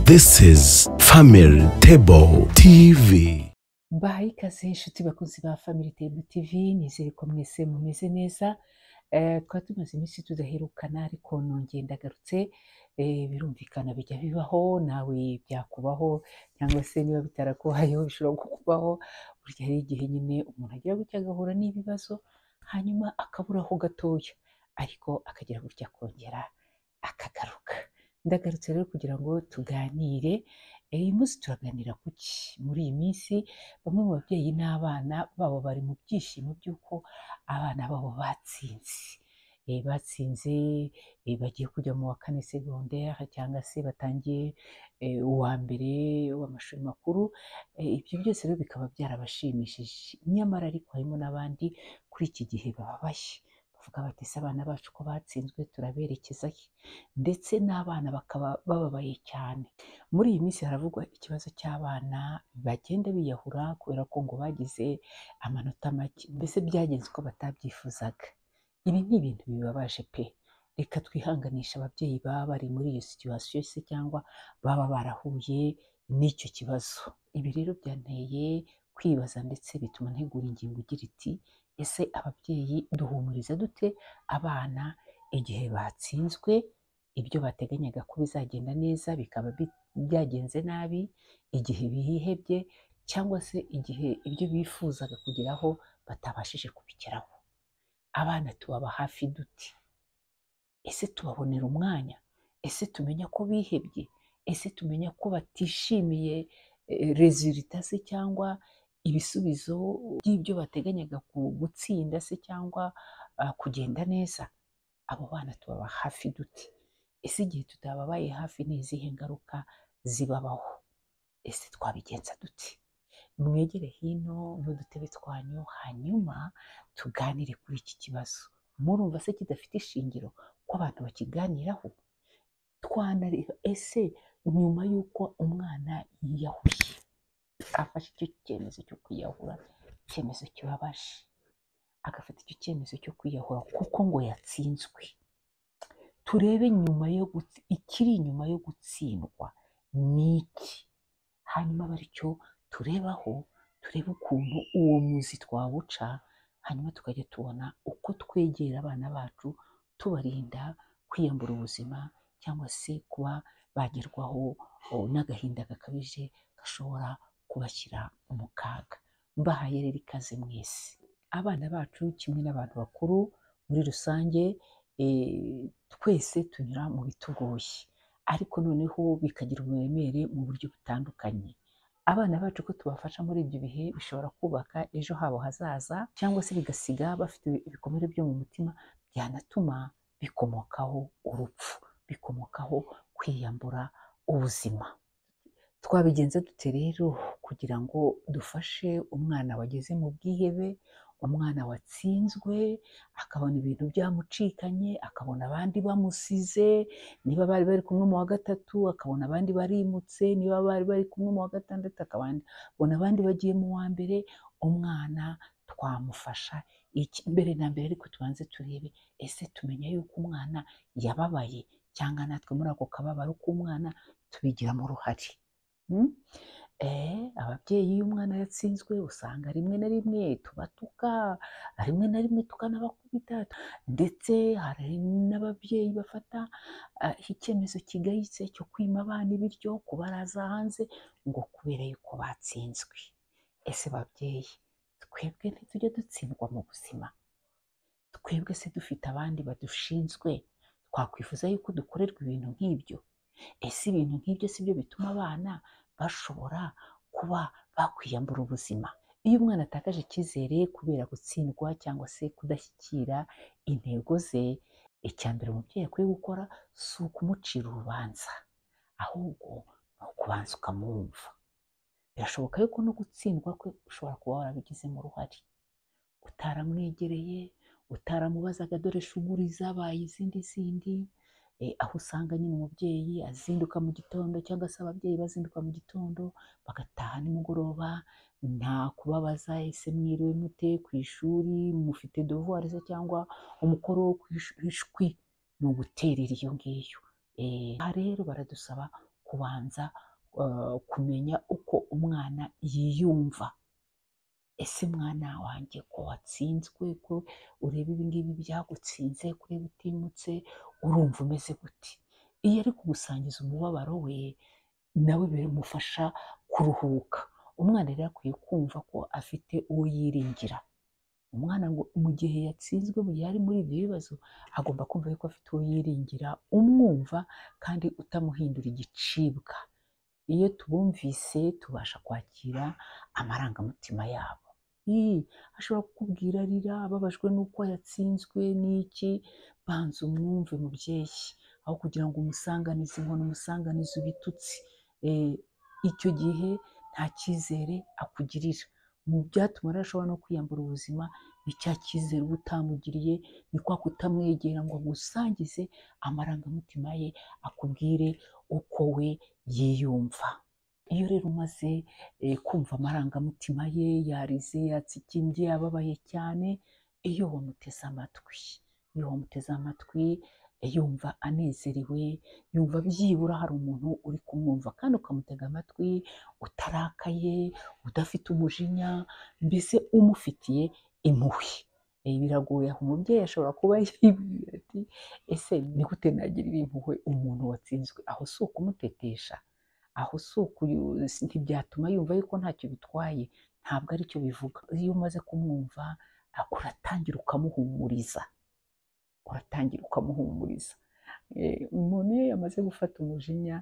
This is Family Table TV. Bahaye ikaze inshuti bakunzi ba Family Table TV, nizere ko mwese mumeze neza. Twari tumaze iminsi tudaherukana ariko nongeye ndagarutse. Birumvikana bijya bibaho, nawe byakubaho cyangwa se niba bitarakubayeho bishobora kukubaho. Burya hari igihe nyine umuntu agira gutya agahura n'ibibazo hanyuma akaburaho gatoya ariko akagira gutya akongera akagaruka. Ndagarutse rero kugira ngo tuganire. Uyu munsi turaganira kuki? Muri iyi minsi bamwe mu babyeyi n'abana babo bari mu byishimo by'uko abana babo batsinze. Batsinze, bagiye kujya mu wa kane secondaire cyangwa se batangiye uwa mbere w'amashuri makuru. Ibyo byose rero bikaba byarabashimishije. Nyamara ariko harimo n'abandi kuri iki gihe bababaye. Bavuga bati ese abana bacu ko batsinzwe turaberekeza he? Ndetse n'abana bakaba bababaye cyane. Muri iyi minsi haravugwa ikibazo cy'abana bagenda biyahura kubera ko ngo bagize amanota make, mbese byagenze uko batabyifuzaga. Ibi ni ibintu bibabaje pe. Reka twihanganisha ababyeyi baba bari muri iyo situation se cyangwa baba barahuye n'icyo kibazo. Ibi rero byanteye kwibaza ndetse bituma ntegura ingingo igira iti ese ababyeyi duhumuriza dute abana igihe batsinzwe, ibyo bateganyaga ko bizagenda neza bikaba byagenze nabi, igihe bihebye cyangwa se igihe ibyo bifuzaga kugeraho batabashije kubigeraho. Abana tubaba hafi dute? Ese tubabonera umwanya? Ese tumenya ko bihebye? Ese tumenya ko batishimiye resultat se cyangwa ibisubizo by'ibyo bateganyaga gutsinda se cyangwa kugenda neza? Abo bana tubaba hafi dute? Ese igihe tutababaye hafi ni izihe ngaruka zibabaho? Ese twabigenza dute? Mwegere hino n'udutebe twanyu hanyuma tuganire kuri iki kibazo. Murumva se kidafite ishingiro ko abantu bakiganiraho? Twanareba ese nyuma y'uko umwana yiyahuye afashe icyo cyemezo cyo kwiyahura, icyemezo kibabaje, agafata icyo cyemezo cyo kwiyahura kuko ngo yatsinzwe, turebe nyuma yo ikiri inyuma yo gutsindwa ni iki, hanyuma aba aricyo turebaho, turebe ukuntu uwo muzi twawuca, hanyuma tukajya tubona uko twegera abana bacu tubarinda kwiyambura ubuzima cyangwa se kuba bagerwaho n'agahinda gakabije gashobora kubashyira mu kaga. Mbahaye rero ikaze mwese. Abana bacu kimwe n'abantu bakuru muri rusange, twese tunyura mu bitugoye ariko noneho bikagira uburemere mu buryo butandukanye. Abana bacu ko tubafasha muri ibyo bihe bishobora kubaka ejo habo hazaza cyangwa se bigasiga bafite ibikomere byo mu mutima byanatuma bikomokaho urupfu, bikomokaho kwiyambura ubuzima. Twabigenza dute rero kugira ngo dufashe umwana wageze mu bwihebe, umwana watsinzwe, akabona ibintu byamucikanye, akabona abandi bamusize, niba bari bari kumwe mu wa gatatu akabona abandi barimutse, niba bari bari kumwe mu wa gatandatu akabona abandi bagiye mu wa mbere, umwana twamufasha iki? Mbere na mbere ariko tubanze turebe ese tumenya yuko umwana yababaye cyangwa natwe muri ako kababaro k'umwana tubigiramo uruhare. Ababyeyi iyo umwana yatsinzwe usanga rimwe na rimwe tubatuka, rimwe na rimwe tukanabakubita, ndetse hari n'ababyeyi bafata icyemezo kigayitse cyo kwima abana ibiryo, kubaraza hanze ngo kubera yuko batsinzwe. Ese babyeyi twebwe ntitujya dutsindwa mu buzima? Twebwe se dufite abandi badushinzwe twakwifuza yuko dukorerwa ibintu nk'ibyo? Ese ibintu nk'ibyo si byo bituma abana bashobora kuba bakwiyambura ubuzima? Iyo umwana atakaje icyizere kubera gutsindwa cyangwa se kudashyikira intego ze, icya mbere umubyeyi akwiye gukora si ukumucira urubanza, ahubwo ni ukubanza ukamwumva. Birashoboka yuko no gutsindwa kwe ushobora kuba warabigizemo uruhare, utaramwegereye, utaramubazaga dore shuguri zabaye izindi, aho usanga nyine umubyeyi azinduka mu gitondo cyangwa se ababyeyi bazinduka mu gitondo bagataha nimugoroba, nta kubabaza ese mwiriwe mute ku ishuri, mufite devoir se cyangwa umukoro wo ku ishwi, ni uguterera iyo ngiyo. Aha rero baradusaba kubanza kumenya uko umwana yiyumva. Ese mwana wanjye ko watsinzwe, ko ureba ibi ngibi byagutsinze, kureba utimutse, urumva umeze gute? Iyo ari kugusangiza umubabaro we, nawe bimufasha kuruhuka. Umwana rero akwiye kumva ko afite uwo yiringira. Umwana ngo mu gihe yatsinzwe, mu gihe ari muri ibyo bibazo, agomba kumva yuko afite uwo yiringira, umwumva kandi utamuhindura igicibwa. Iyo tubumvise tubasha kwakira amarangamutima yabo. Ashobora kukubwira arira, ababajwe n'uko yatsinzwe n'iki, banza umwumve mubyeyi, aho kugira ngo umusanganize inkoni, umusanganize ibitutsi. Icyo gihe nta cyizere akugirira. Mu byatuma rero ashobora no kwiyambura ubuzima, ni cya cyizere uba utamugiriye, ni kwa kutamwegera ngo agusangize amarangamutima ye, akubwire uko we yiyumva. Iyo rero umaze kumva amarangamutima ye, yarize, yatsikimbye, yababaye cyane, iyo wamuteze amatwi, yumva anezerewe, yumva byibura hari umuntu uri kumwumva, kandi ukamutega amatwi utarakaye, udafite umujinya, mbese umufitiye impuhwe. Biragoye aho umubyeyi ashobora kuba yibwira ati ese ni gute nagirira impuhwe umuntu watsinzwe? Aho si ukumutetesha, aho si ntibyatuma yumva yuko ntacyo bitwaye. Ntabwo ari cyo bivuga. Iyo umaze kumwumva, uratangira ukamuhumuriza. Umuntu iyo yamaze gufata umujinya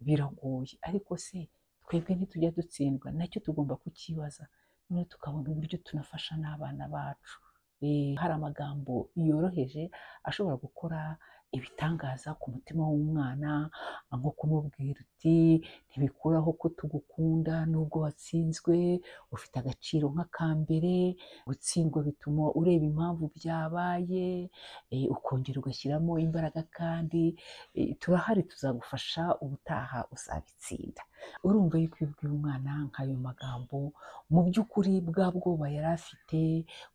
biragoye, ariko se twebwe ntitujya dutsindwa? Nacyo tugomba kukibaza, noneho tukabona uburyo tunafasha n'abana bacu. Hari amagambo yoroheje ashobora gukora ibitangaza ku mutima w'umwana, nko kumubwira uti ntibikuraho ko tugukunda nubwo watsinzwe, ufite agaciro nk'akambere. Gutsindwa bituma ureba impamvu byabaye, ukongera ugashyiramo imbaraga, kandi turahari, tuzagufasha, ubutaha uzabitsinda. Urumva yuko iyo ubwiye umwana nk'ayo magambo, mu by'ukuri bwa bwoba yari afite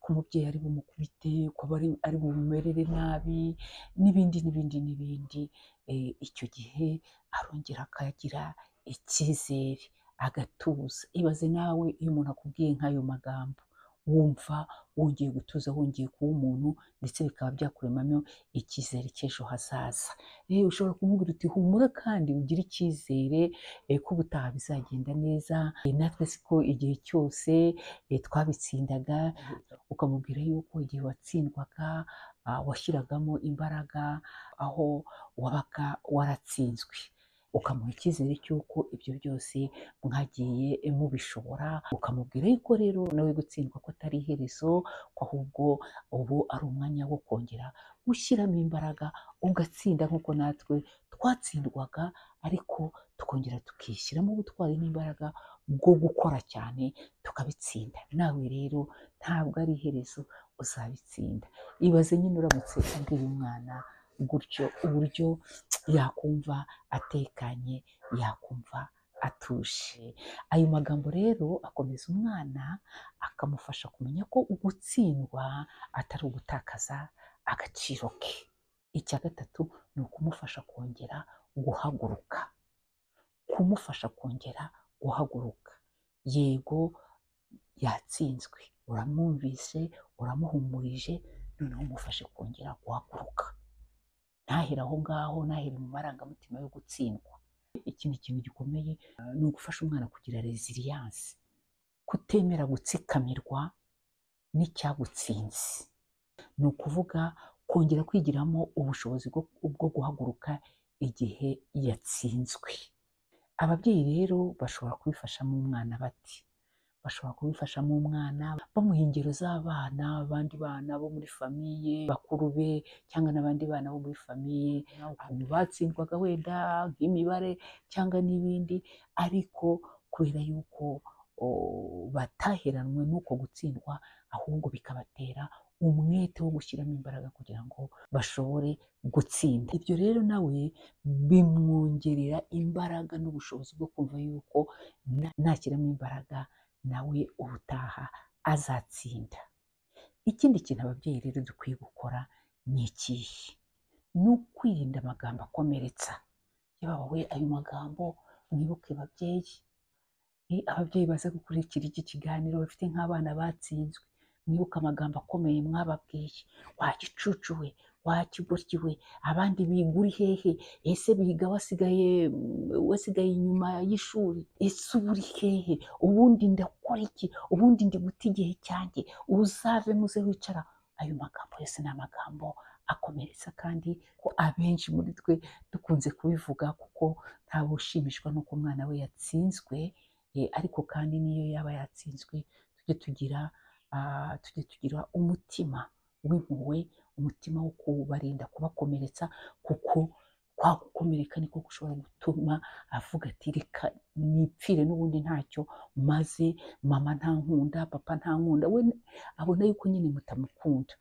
ko umubyeyi ari bumukubite, ko ari bumumerere nabi, n'ibindi, icyo gihe arongera akagira icyizere, agatuza. Ibaze nawe iyo umuntu akubwiye nk'ayo magambo, wumva wongeye gutuza, wongeye kuba umuntu, ndetse bikaba byakuremamo icyizere cy'ejo hazaza. Ushobora kumubwira uti humura, kandi ugire icyizere ko ubutaha bizagenda neza. Natwe siko igihe cyose twabitsindaga. Ukamubwira yuko igihe watsindwaga washyiragamo imbaraga, aho wabaga waratsinzwe. Ukamuha icyizere cy'uko ibyo byose mwagiye mubishobora. Ukamubwira yuko rero nawe gutsindwa ko atari iherezo, ko ahubwo ubu ari umwanya wo kongera gushyiramo imbaraga, ugatsinda nk'uko natwe twatsindwaga, ariko tukongera tukishyiramo ubutwari n'imbaraga bwo gukora cyane tukabitsinda. Nawe rero ntabwo ari iherezo, uzabitsinda. Ibaze nyine uramutse ubwiye umwana gutyo, uburyo yakumva atekanye, yakumva atuje. Ayo magambo rero akomeza umwana, akamufasha kumenya ko gutsindwa atari ugutakaza agaciro ke. Icya gatatu ni ukumufasha kongera guhaguruka. Yego yatsinzwe, uramwumvise, uramuhumurije, noneho umufashe kongera guhaguruka. Ntahere aho ngaho, ntahere mu marangamutima yo gutsindwa. Ikindi kintu gikomeye ni ugufasha umwana kugira resilience, kutemera gutsikamirwa n'icyagutsinze. Ni ukuvuga kongera kwigiramo ubushobozi bwo guhaguruka igihe yatsinzwe. Ababyeyi rero bashobora kubifashamo umwana bati, bashobora kubifashamo umwana bamuha ingero z'abana, abandi bana bo muri famiye, bakuru be, cyangwa n'abandi bana bo muri famiye, ukuntu batsindwaga wenda nk'imibare cyangwa n'ibindi, ariko kubera yuko bataheranwe n'uko gutsindwa, ahubwo bikabatera umwete wo gushyiramo imbaraga kugira ngo bashobore gutsinda. Ibyo rero nawe bimwongerera imbaraga n'ubushobozi bwo kumva yuko nashyiramo imbaraga nawe ubutaha azatsinda. Ikindi kintu ababyeyi rero dukwiye gukora ni ikihe? Ni ukwirinda amagambo akomeretsa. yawe ayo magambo mwibuke babyeyi. Ababyeyi baza gukurikira iki kiganiro bafite nk'abana batsinzwe, mwibuke amagambo akomeye mwababwiye. Wa gicucu we, wa kigoryi we, abandi biga uri hehe? Ese biga wasigaye inyuma y'ishuri? Ese uba uri hehe? Ubundi ndakora iki? Ubundi ndi guta igihe cyanjye, uzave muze wicara. Ayo magambo yose ni amagambo akomeretsa, kandi ko abenshi muri twe dukunze kubivuga kuko ntawe ushimishwa n'uko umwana we yatsinzwe. Ariko kandi niyo yaba yatsinzwe, tujye tugira umutima w'impuhwe, umutima wo kubarinda kubakomeretsa, kuko kwa gukomereka niko gushobora gutuma avuga ati reka nipfire n'ubundi ntacyo maze, mama ntankunda, papa ntankunda. We abona yuko nyine mutamukunda,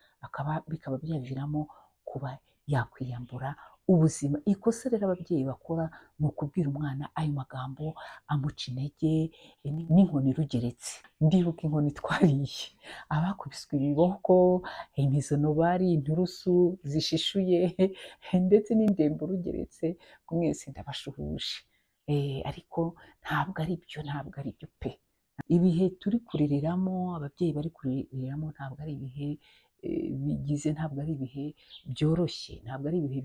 bikaba byaviramo kuba yakwiyambura ubuzima. Ikosa rero ababyeyi bakora ni ukubwira umwana ayo magambo amuca intege, n'inkoni rugeretse. Ndibuka inkoni twariye, abakubiswe ibiboko, imizono bari, inturusu zishishuye, ndetse n'indembo rugeretse, mwese ndabashuhuje. Ariko ntabwo ari byo pe. Ibihe turi kuriramo, ababyeyi bari kuriramo, ntabwo ari ibihe ntabwo ari ibihe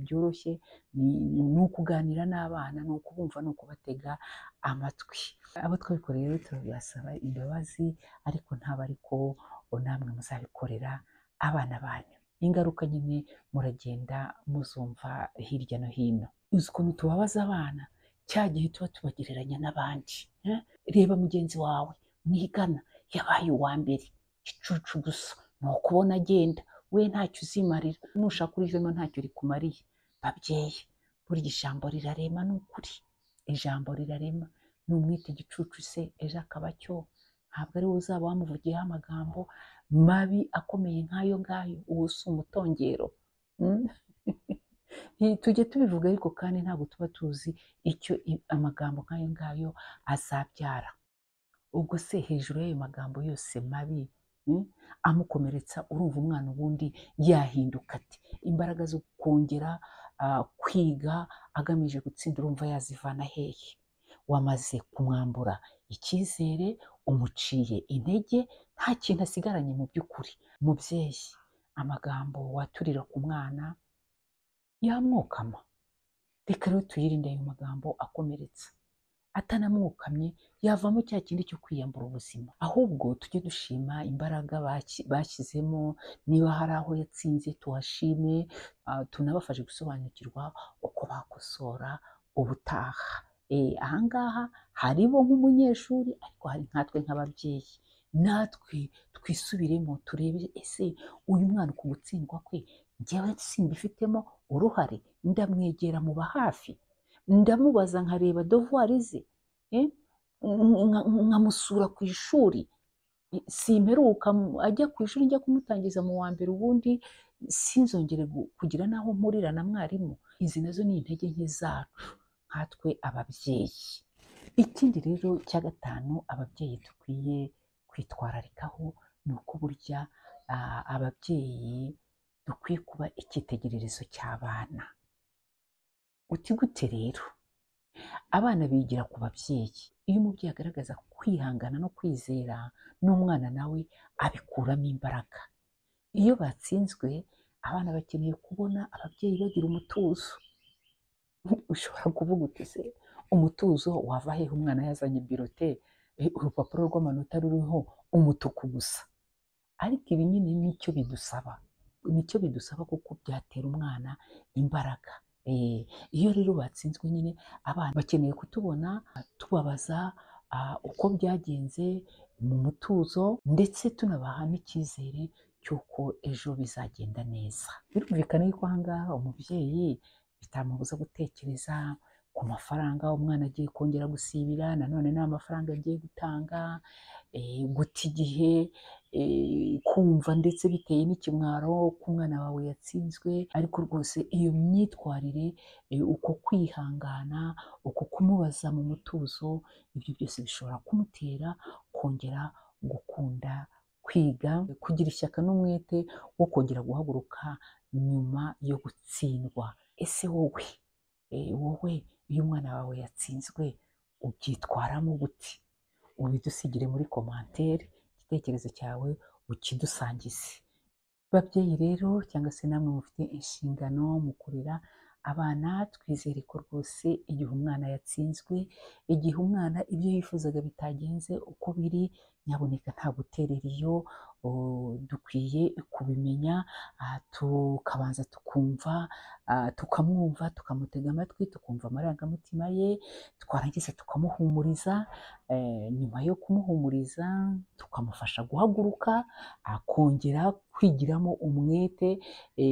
byoroshye, ni ukuganira n'abana, ni ukubumva, ni ukubatega amatwi. Abo twabikoreye rero turabasaba imbabazi, ariko ntabwo ariko namwe muzabikorera abana banyu. Ingaruka nyine muragenda muzumva hirya no hino. Uzi ukuntu tubabaza abana cya gihe tuba tubagereranya n'abandi. Reba mugenzi wawe mwigana yabaye uwa mbere, igicucu gusa, ni ukubona agenda, we ntacyo uzimarira, nushaka urivemo ntacyo rikumariye. Babyeyi, burya ijambo rirarema, ni ukuri, ijambo rirarema. Numwita igicucu se ejo akaba cyo, ntabwo ari wowe uzaba wamuvugiyeho amagambo mabi akomeye nk'ayo ngayo. Uwo si umutongero. Tujye tubivuga, ariko kandi ntabwo tuba tuzi icyo amagambo nk'ayo ngayo azabyara. Ubwo se hejuru y'ayo magambo yose mabi amukomeretsa, urumva umwana ubundi yahinduka ati? Imbaraga zo kongera kwiga agamije gutsinda urumva yazivana hehe? Wamaze kumwambura icyizere, umuciye intege, nta kintu asigaranye mu by'ukuri. Mubyeyi, amagambo waturira ku mwana yamwokama. Reka rero tuyirinde ayo magambo akomeretsa. Atanamwokamye yavamo cya kindi cyo kwiyambura ubuzima. Ahubwo tujye dushima imbaraga bashyizemo, niba hari aho yatsinze tuhashime, tunabafashe gusobanukirwa uko bakosora ubutaha. Ahangaha hari bo nk'umunyeshuri, ariko hari nkatwe nk'ababyeyi. Natwe twisubiremo turebe, ese uyu mwana uku gutsindwa kwe njyewe simbifitemo uruhare? Ndamwegera, muba hafi, ndamubaza, nkareba devoir ze, nkamusura ku ishuri. Simperuka ajya ku ishuri njya kumutangiza mu wa mbere, ubundi sinzongere kugira n'aho mpurira na mwarimu. Izi nazo ni intege nke zacu nkatwe ababyeyi. Ikindi rero cya gatanu ababyeyi dukwiye kwitwararikaho, ni uko burya ababyeyi dukwiye kuba icyitegererezo cy'abana. Uti gute rero? Abana bigira ku babyeyi. Iyo umubyeyi agaragaza kwihangana no kwizera, n'umwana nawe abikuramo imbaraga. Iyo batsinzwe, abana bakeneye kubona ababyeyi bagira umutuzo. Ushobora kuvuga uti se umutuzo wava hehe? Umwana yazanye birote, urupapuro rw'amanota ruriho umutuku gusa. Ariko ibi nyine nicyo bidusaba kuko byatera umwana imbaraga. Iyo rero batsinzwe nyine, abana bakeneye kutubona tubabaza uko byagenze mu mutuzo, ndetse tunabaha n'icyizere cy'uko ejo bizagenda neza. Birumvikana yuko ahangaha umubyeyi bitamubuza gutekereza ku mafaranga umwana agiye kongera gusibira, nanone nta mafaranga agiye gutanga, guta igihe, kumva ndetse biteye n'ikimwaro ko umwana wawe yatsinzwe. Ariko rwose iyo myitwarire, uko kwihangana, uko kumubaza mu mutuzo, ibyo byose bishobora kumutera kongera gukunda kwiga, kugira ishyaka n'umwete wo kongera guhaguruka nyuma yo gutsindwa. Ese wowe iyo umwana wawe yatsinzwe ubyitwaramo gute? Ubidusigire muri komantere, igitekerezo cyawe ukidusangize. Babyeyi rero cyangwa se namwe mufite inshingano mu kurera abana, twizere ko rwose igihe umwana yatsinzwe, igihe umwana ibyo yifuzaga bitagenze uko biri, nyaboneka nta guterera iyo, dukwiye kubimenya, tukabanza tukumva, tukamwumva, tukamutega amatwi, tukumva amarangamutima ye, twarangiza tukamuhumuriza, nyuma yo kumuhumuriza tukamufasha guhaguruka, akongera kwigiramo umwete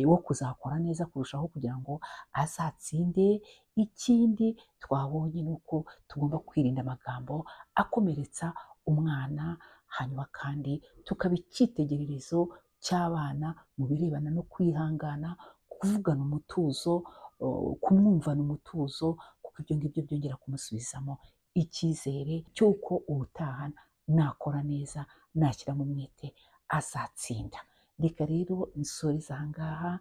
wo kuzakora neza kurushaho kugira ngo azatsinde. Ikindi twabonye ni uko tugomba kwirinda amagambo akomeretsa umwana, hanyuma kandi tukaba icyitegererezo cy'abana mu birebana no kwihangana, kuvugana umutuzo, kumwumvana umutuzo, kuko ibyo ngibyo byongera kumusubizamo icyizere cy'uko ubutaha nakora neza, nashyiramo umwete, azatsinda. Reka rero nsoreze aha ngaha,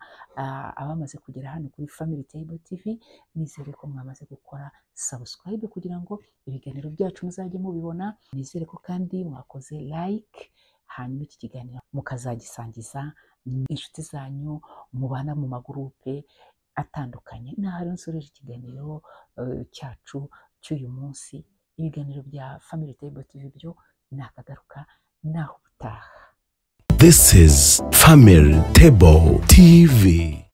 abamaze kugera hano kuri Family Table TV, nizere ko mwamaze gukora subscribe kugira ngo ibiganiro byacu muzajye mubibona. Nizere ko kandi mwakoze like, hanyuma iki kiganiro mukazagisangiza inshuti zanyu mubana mu magurupe atandukanye. Naho rero nsoreje ikiganiro cyacu cy'uyu munsi, ibiganiro bya Family Table TV byo nakagaruka naho ubutaha. This is Family Table TV.